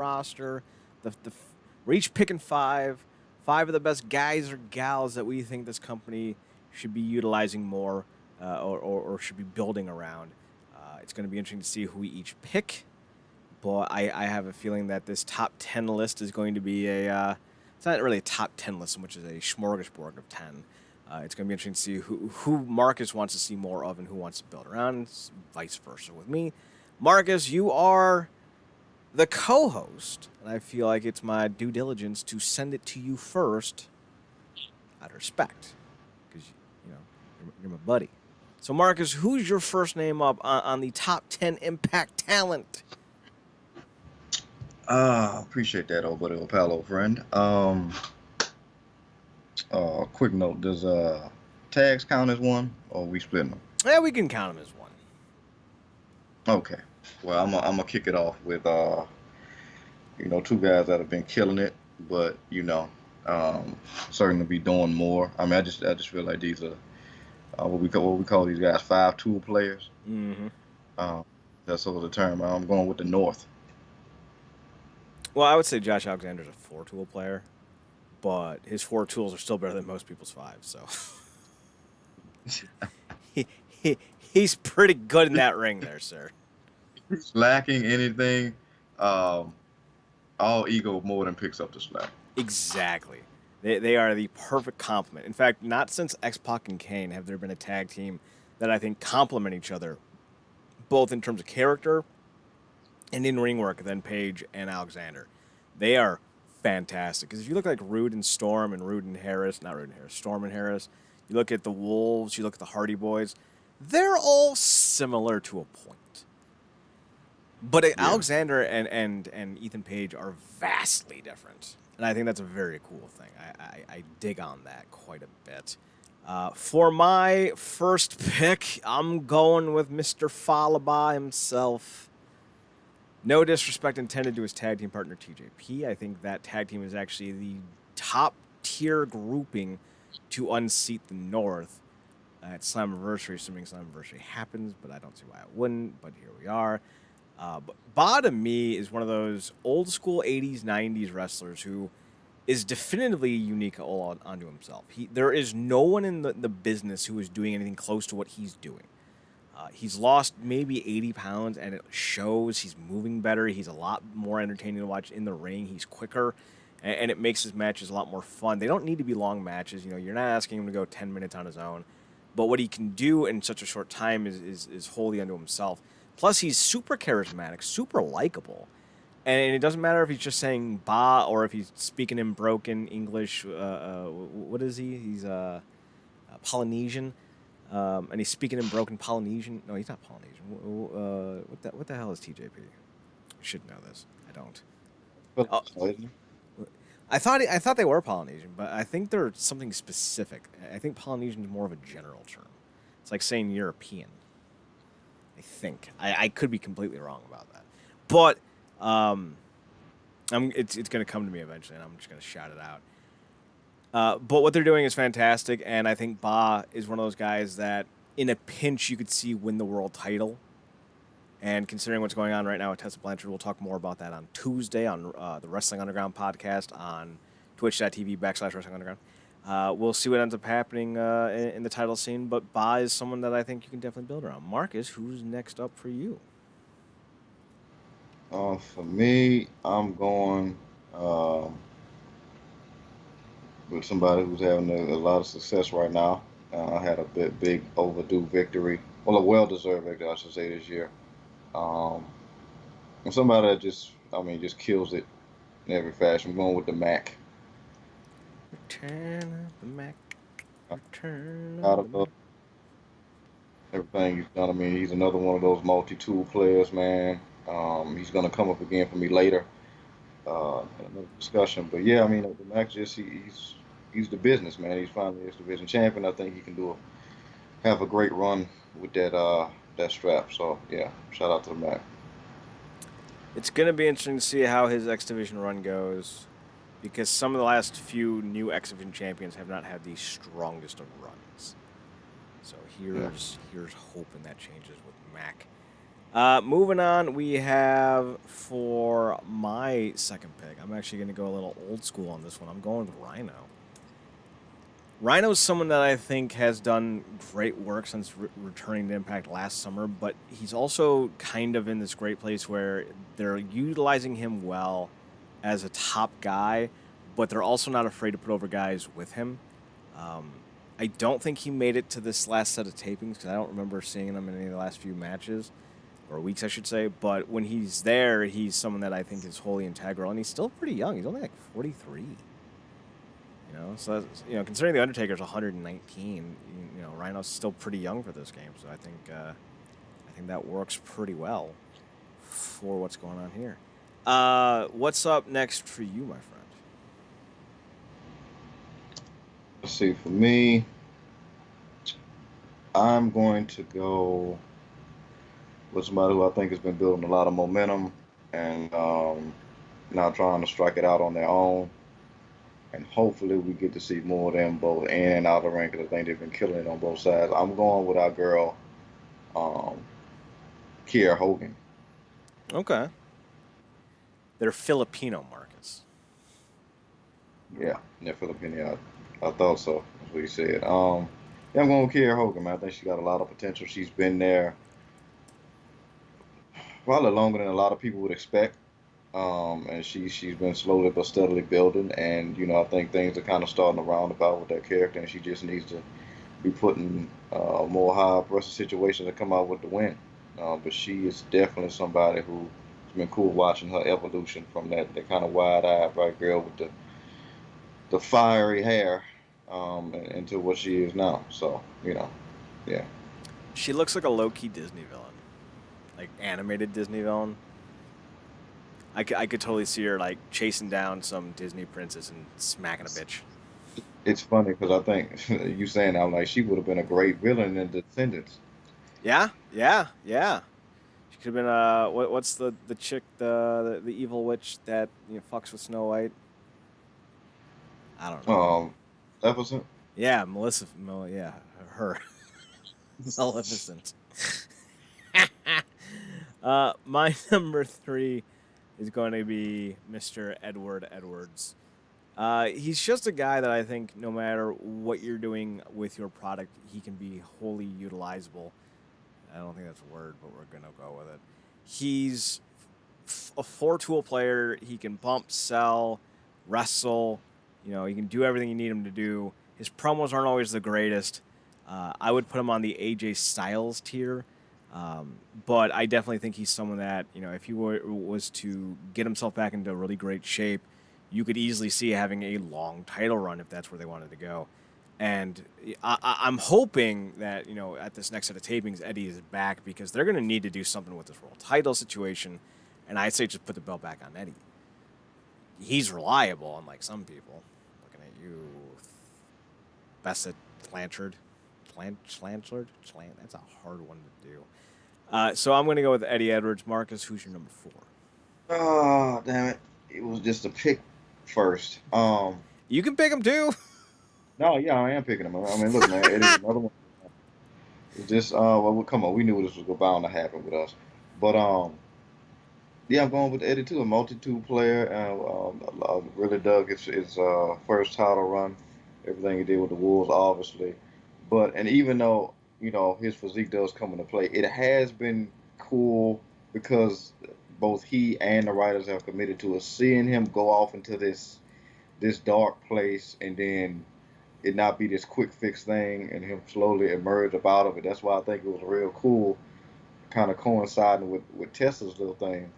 roster. We're each picking five of the best guys or gals that we think this company should be utilizing more or should be building around. It's going to be interesting to see who we each pick. But I have a feeling that this top 10 list is going to be it's not really a top 10 list so much as a smorgasbord of 10. It's going to be interesting to see who Marcus wants to see more of and who wants to build around, it's vice versa with me. Marcus, you are the co-host, and I feel like it's my due diligence to send it to you first out of respect because, you're my buddy. So, Marcus, who's your first name up on the top 10 impact talent? Appreciate that, old buddy, old pal, old friend. Quick note: does tags count as one, or are we splitting them? Yeah, we can count them as one. Okay. Well, I'm gonna kick it off with two guys that have been killing it, but certainly be doing more. I mean, I just feel like these are what we call these guys 5-tool players. Mm-hmm. That's sort of the term. I'm going with the North. Well, I would say Josh Alexander's a 4-tool player, but his 4 tools are still better than most people's 5. So he's pretty good in that ring there, sir. He's lacking anything. All ego more than picks up the slack. Exactly. They are the perfect complement. In fact, not since X-Pac and Kane have there been a tag team that I think complement each other, both in terms of character and in ring work than Page and Alexander. They are fantastic. Because if you look like Rude and Storm and Storm and Harris, you look at the Wolves, you look at the Hardy Boys, they're all similar to a point. But yeah. Alexander and Ethan Page are vastly different. And I think that's a very cool thing. I dig on that quite a bit. For my first pick, I'm going with Mr. Falaba himself. No disrespect intended to his tag team partner, TJP. I think that tag team is actually the top-tier grouping to unseat the North at Slammiversary, assuming Slammiversary happens, but I don't see why it wouldn't, but here we are. But Ba, to me, is one of those old-school 80s, 90s wrestlers who is definitively unique all onto himself. There is no one in the business who is doing anything close to what he's doing. He's lost maybe 80 pounds, and it shows. He's moving better. He's a lot more entertaining to watch in the ring. He's quicker, and it makes his matches a lot more fun. They don't need to be long matches. You're not asking him to go 10 minutes on his own. But what he can do in such a short time is wholly unto himself. Plus, he's super charismatic, super likable. And it doesn't matter if he's just saying ba or if he's speaking in broken English. What is he? He's Polynesian. And he's speaking in broken Polynesian. No, he's not Polynesian. What the hell is TJP? I should know this. I don't. I thought they were Polynesian, but I think they're something specific. I think Polynesian is more of a general term. It's like saying European. I think. I could be completely wrong about that. But it's going to come to me eventually, and I'm just going to shout it out. But what they're doing is fantastic, and I think Ba is one of those guys that, in a pinch, you could see win the world title. And considering what's going on right now with Tessa Blanchard, we'll talk more about that on Tuesday on the Wrestling Underground podcast on twitch.tv/Wrestling Underground. We'll see what ends up happening in the title scene, but Ba is someone that I think you can definitely build around. Marcus, who's next up for you? For me, I'm going with somebody who's having a lot of success right now. I had a big overdue victory. Well, a well-deserved victory, I should say, this year. And somebody that just kills it in every fashion. I'm going with the Mac. Return of the Mac. Return Out of the Mac. Everything he's done. I mean, he's another one of those multi-tool players, man. He's going to come up again for me later in another discussion. But yeah, I mean, the Mac he's the business, man. He's finally his division champion. I think he can have a great run with that strap. So yeah, shout out to the Mac. It's going to be interesting to see how his X Division run goes, because some of the last few new X Division champions have not had the strongest of runs. So here's hoping that changes with Mac. Moving on, we have for my second pick. I'm actually going to go a little old school on this one. I'm going with Rhino. Rhino's someone that I think has done great work since returning to Impact last summer, but he's also kind of in this great place where they're utilizing him well as a top guy, but they're also not afraid to put over guys with him. Um, I don't think he made it to this last set of tapings because I don't remember seeing him in any of the last few matches or weeks, I should say. But when he's there, he's someone that I think is wholly integral, and he's still pretty young. He's only like 43. So that's, considering the Undertaker's 119, Rhino's still pretty young for this game. So I think that works pretty well for what's going on here. What's up next for you, my friend? Let's see. For me, I'm going to go with somebody who I think has been building a lot of momentum and now trying to strike it out on their own. And hopefully we get to see more of them both in and out of the ring because I think they've been killing it on both sides. I'm going with our girl, Kiera Hogan. Okay. They're Filipino, Marcus. Yeah, Filipino. I thought so. That's what he said. Yeah, I'm going with Kiera Hogan, man. I think she got a lot of potential. She's been there probably longer than a lot of people would expect. And she's been slowly but steadily building, and I think things are kind of starting to round about with that character, and she just needs to be putting more high pressure situations to come out with the win. But she is definitely somebody who's been cool watching her evolution from that kind of wide-eyed bright girl with the fiery hair into what she is now. So yeah. She looks like a low-key Disney villain, like animated Disney villain. I could totally see her like chasing down some Disney princess and smacking a bitch. It's funny because I think you saying I'm like she would have been a great villain in Descendants. Yeah. She could have been what's the chick the evil witch that fucks with Snow White? I don't know. Maleficent. Yeah, yeah, her. Maleficent. My number 3 is going to be Mr. Edward Edwards. He's just a guy that I think no matter what you're doing with your product, he can be wholly utilizable. I don't think that's a word, but we're going to go with it. He's a 4-tool player. He can bump, sell, wrestle. He can do everything you need him to do. His promos aren't always the greatest. I would put him on the AJ Styles tier. But I definitely think he's someone that, if he was to get himself back into really great shape, you could easily see having a long title run if that's where they wanted to go. And I'm hoping that, at this next set of tapings, Eddie is back because they're going to need to do something with this world title situation. And I'd say just put the belt back on Eddie. He's reliable, unlike some people. Looking at you, Bassett Blanchard. That's a hard one to do. So I'm going to go with Eddie Edwards. Marcus, who's your number 4? Oh, damn it. It was just a pick first. You can pick him too. No, yeah, I am picking him. I mean, look, man, it is another one. It's just, well, come on, we knew this was bound to happen with us. But, yeah, I'm going with Eddie too, a multi-tool player. I really dug his first title run, everything he did with the Wolves, obviously. And even though, his physique does come into play, it has been cool because both he and the writers have committed to us seeing him go off into this dark place and then it not be this quick fix thing and him slowly emerge up out of it. That's why I think it was real cool, kind of coinciding with Tessa's little thing.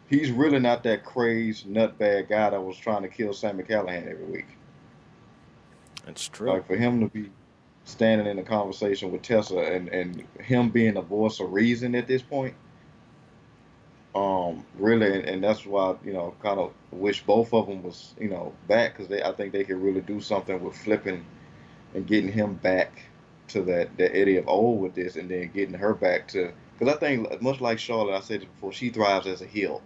He's really not that crazed nutbag guy that was trying to kill Sammy Callahan every week. That's true. Like for him to be standing in a conversation with Tessa and him being a voice of reason at this point, really, and that's why kind of wish both of them was back because I think they could really do something with flipping and getting him back to that Eddie of old with this, and then getting her back to because I think much like Charlotte, I said it before, she thrives as a heel.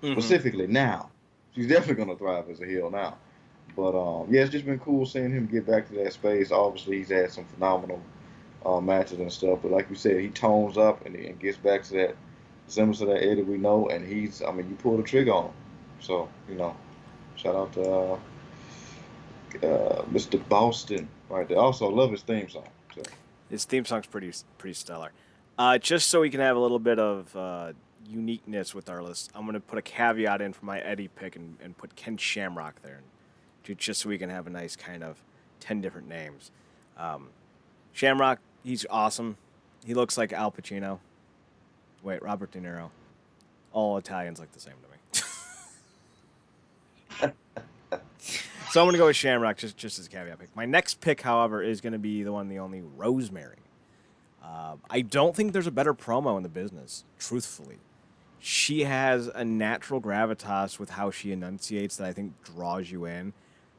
Specifically now, she's definitely gonna thrive as a heel now. But yeah, it's just been cool seeing him get back to that space. Obviously, he's had some phenomenal matches and stuff. But like you said, he tones up and gets back to that semblance of that Eddie we know. And I mean, you pull the trigger on him. So, shout out to Mr. Boston right there. Also, love his theme song. So. His theme song's pretty stellar. Just so we can have a little bit of uniqueness with our list, I'm going to put a caveat in for my Eddie pick and put Ken Shamrock there, just so we can have a nice kind of 10 different names. Shamrock, he's awesome. He looks like Al Pacino. Wait, Robert De Niro. All Italians look the same to me. So I'm going to go with Shamrock just as a caveat pick. My next pick, however, is going to be the one and the only Rosemary. I don't think there's a better promo in the business, truthfully. She has a natural gravitas with how she enunciates that I think draws you in.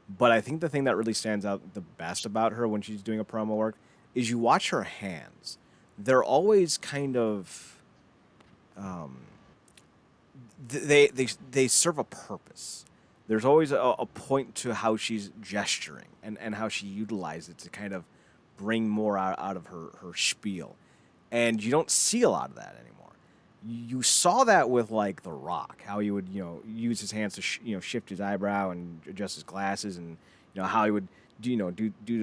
But I think the thing that really stands out the best about her when she's doing a promo work is you watch her hands. They're always kind of... they serve a purpose. There's always a point to how she's gesturing and how she utilizes it to kind of bring more out of her spiel. And you don't see a lot of that anymore. You saw that with, like, The Rock, how he would, use his hands to, shift his eyebrow and adjust his glasses, and, how he would, do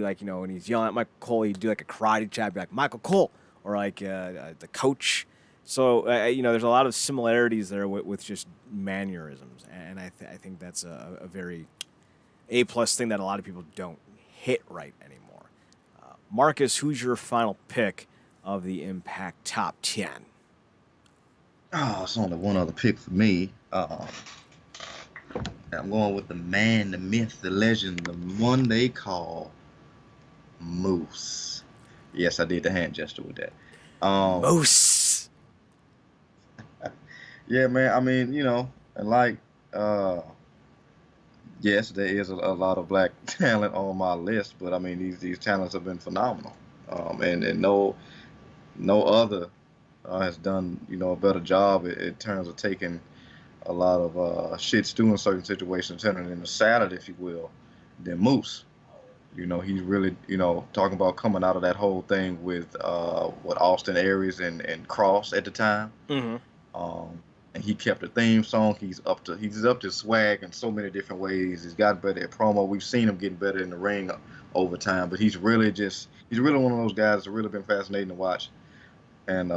like, when he's yelling at Michael Cole, he'd do, like, a karate chop, be like, Michael Cole, or, like, the coach. So, there's a lot of similarities there with just mannerisms, and I think that's a very A-plus thing that a lot of people don't hit right anymore. Marcus, who's your final pick of the Impact Top 10? Oh, it's only one other pick for me. I'm going with the man, the myth, the legend, the one they call Moose. Yes, I did the hand gesture with that. Moose. Yeah, man. I mean, and like, yes, there is a lot of black talent on my list, but I mean, these talents have been phenomenal. And no other has done a better job in terms of taking a lot of shit stew in certain situations, turning it into salad, if you will, than Moose. He's really talking about coming out of that whole thing with what Austin Aries and Cross at the time. Mm-hmm. And he kept the theme song. He's up to swag in so many different ways. He's gotten better at promo. We've seen him getting better in the ring over time, but he's really one of those guys that's really been fascinating to watch. And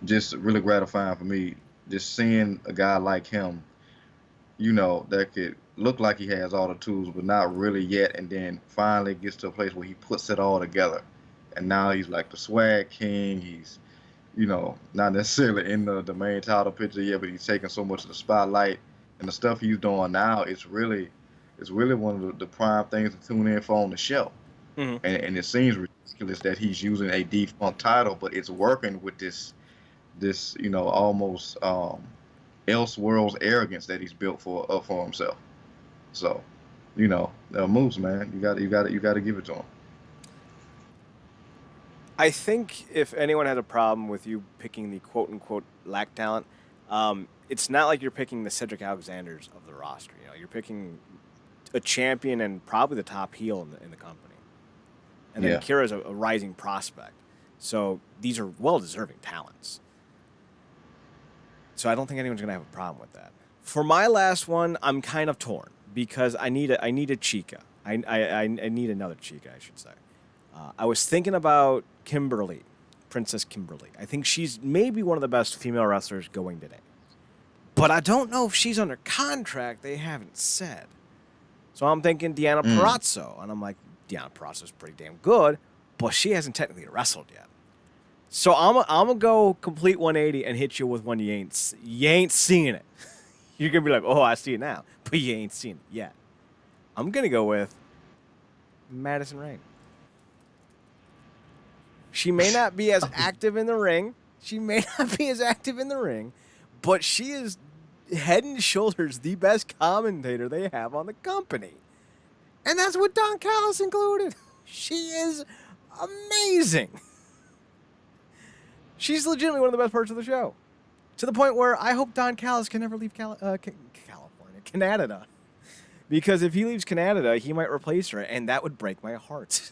just really gratifying for me, just seeing a guy like him, that could look like he has all the tools, but not really yet, and then finally gets to a place where he puts it all together. And now he's like the swag king. He's, not necessarily in the main title picture yet, but he's taking so much of the spotlight. And the stuff he's doing now, it's really one of the prime things to tune in for on the show. Mm-hmm. And it seems ridiculous that he's using a defunct title, but it's working with this almost Elseworlds arrogance that he's built for himself. So, Moose, man, you got to give it to him. I think if anyone has a problem with you picking the quote-unquote lack talent, it's not like you're picking the Cedric Alexanders of the roster. You're picking a champion and probably the top heel in the company. And then Kira's a rising prospect. So these are well-deserving talents. So I don't think anyone's going to have a problem with that. For my last one, I'm kind of torn because I need a Chica. I need another Chica, I should say. I was thinking about Kimberly, Princess Kimberly. I think she's maybe one of the best female wrestlers going today. But I don't know if she's under contract. They haven't said. So I'm thinking Deanna Purrazzo. And I'm like, Deanna Purrazzo's pretty damn good, but she hasn't technically wrestled yet. So I'm going to go complete 180 and hit you with one you ain't seeing it. You're going to be like, oh, I see it now. But you ain't seen it yet. I'm going to go with Madison Rayne. She may not be as active in the ring. But she is head and shoulders the best commentator they have on the company. And that's with Don Callis included. She is amazing. She's legitimately one of the best parts of the show. To the point where I hope Don Callis can never leave Canada. Because if he leaves Canada, he might replace her, and that would break my heart.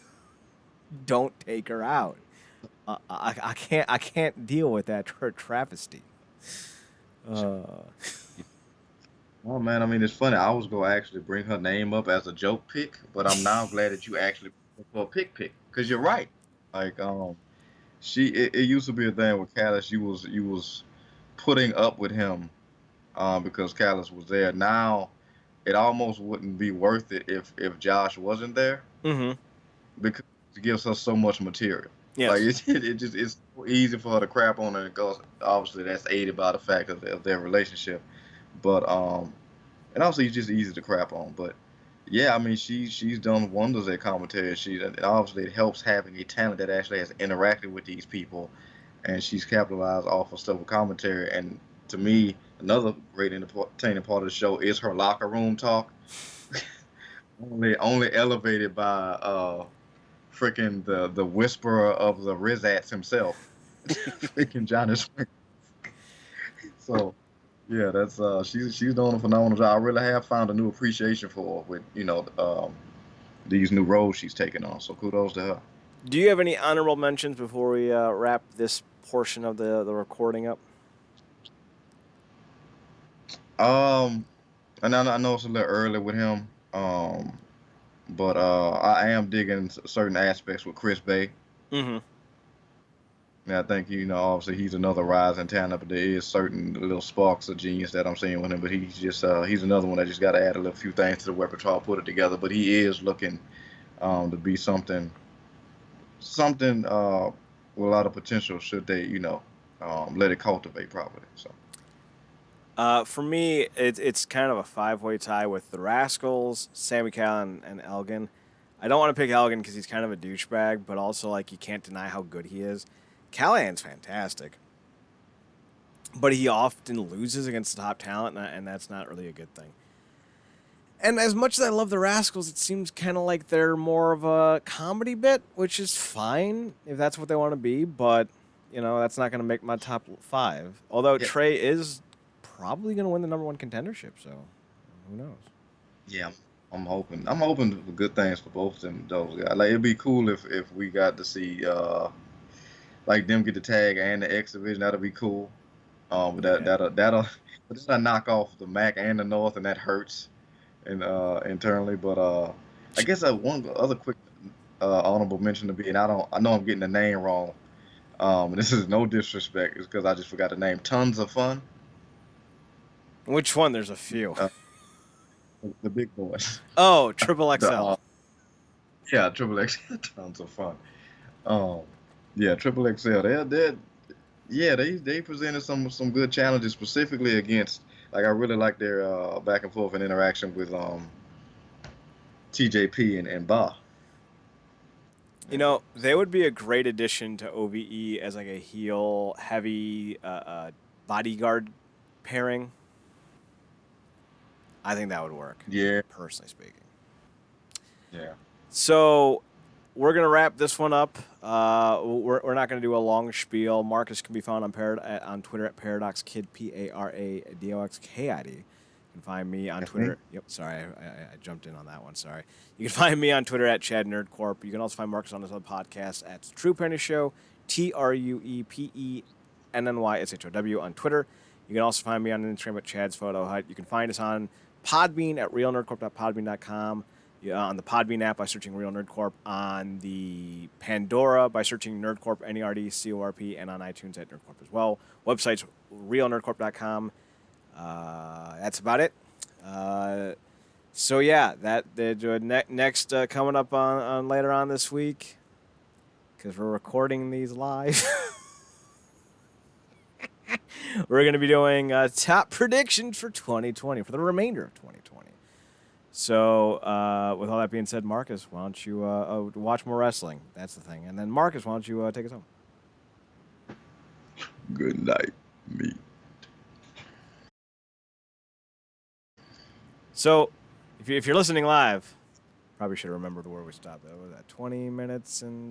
don't take her out. I can't deal with that travesty. Oh man, I mean it's funny. I was gonna actually bring her name up as a joke pick, but I'm now glad that you actually put her for a pick because you're right. Like it used to be a thing with Callis. You was putting up with him because Callis was there. Now it almost wouldn't be worth it if Josh wasn't there Mm-hmm. because it gives her so much material. Like Yes. it's so easy for her to crap on it because obviously that's aided by the fact of their relationship. But and also it's just easy to crap on. But yeah, I mean she's done wonders at commentary. She and obviously it helps having a talent that actually has interacted with these people, and she's capitalized off of stuff with commentary. And to me, another great entertaining part of the show is her locker room talk. Only elevated by freaking the whisperer of the Rizats himself, freaking Johnny Swing. So yeah, that's she's doing a phenomenal job. I really have found a new appreciation for her with these new roles she's taking on. So kudos to her. Do you have any honorable mentions before we wrap this portion of the recording up? And I know it's a little early with him, but I am digging certain aspects with Chris Bay. Mm-hmm. And I think obviously he's another rising talent, but there is certain little sparks of genius that I'm seeing with him. But he's another one that just got to add a little few things to the repertoire, put it together. But he is looking to be something with a lot of potential should they let it cultivate properly. So For me, it's kind of a five-way tie with the Rascals, Sammy Callan, and Elgin. I don't want to pick Elgin because he's kind of a douchebag, but also like you can't deny how good he is. Callahan's fantastic, but he often loses against the top talent, and that's not really a good thing. And as much as I love the Rascals, it seems kind of like they're more of a comedy bit, which is fine if that's what they want to be, but that's not going to make my top five. Although yeah, Trey is probably going to win the number one contendership, so who knows? yeah, I'm hoping for good things for both of them those guys. Like it'd be cool if we got to see like them get the tag and the X division. That'll be cool. But Yeah. that'll but it's not knock off the Mac and the North, and that hurts and internally. But I guess one other quick honorable mention to be, and I know I'm getting the name wrong. And this is no disrespect, it's because I just forgot the name. Tons of fun. Which one? There's a few. Uh, the big boys. Oh, Triple The XL. yeah, Triple X. Tons of fun. Um, yeah, Triple XL. They presented some good challenges specifically against. Like I really like their back and forth and interaction with TJP and Ba. They would be a great addition to OVE as like a heel heavy bodyguard pairing. I think that would work. Yeah, Personally speaking. yeah. So we're gonna wrap this one up. We're not gonna do a long spiel. Marcus can be found on Twitter at ParadoxKid, ParadoxKid. You can find me on That's Twitter. me. Yep, sorry, I jumped in on that one. Sorry. You can find me on Twitter at Chad NerdCorp. You can also find Marcus on his other podcast at True Penny Show, TruePennyShow on Twitter. You can also find me on Instagram at Chad's Photo Hut. You can find us on Podbean at realnerdcorp.podbean.com. On the Podbean app by searching Real Nerdcorp, on the Pandora by searching Nerdcorp, NERDCORP, and on iTunes at Nerdcorp as well. Website's realnerdcorp.com. That's about it. So yeah, next coming up on later on this week, because we're recording these live. We're going to be doing top predictions for 2020, for the remainder of 2020. So, with all that being said, Marcus, why don't you watch more wrestling? That's the thing. And then, Marcus, why don't you take us home? Good night, me. So, if you're listening live, probably should have remembered where we stopped. What was that? 20 minutes and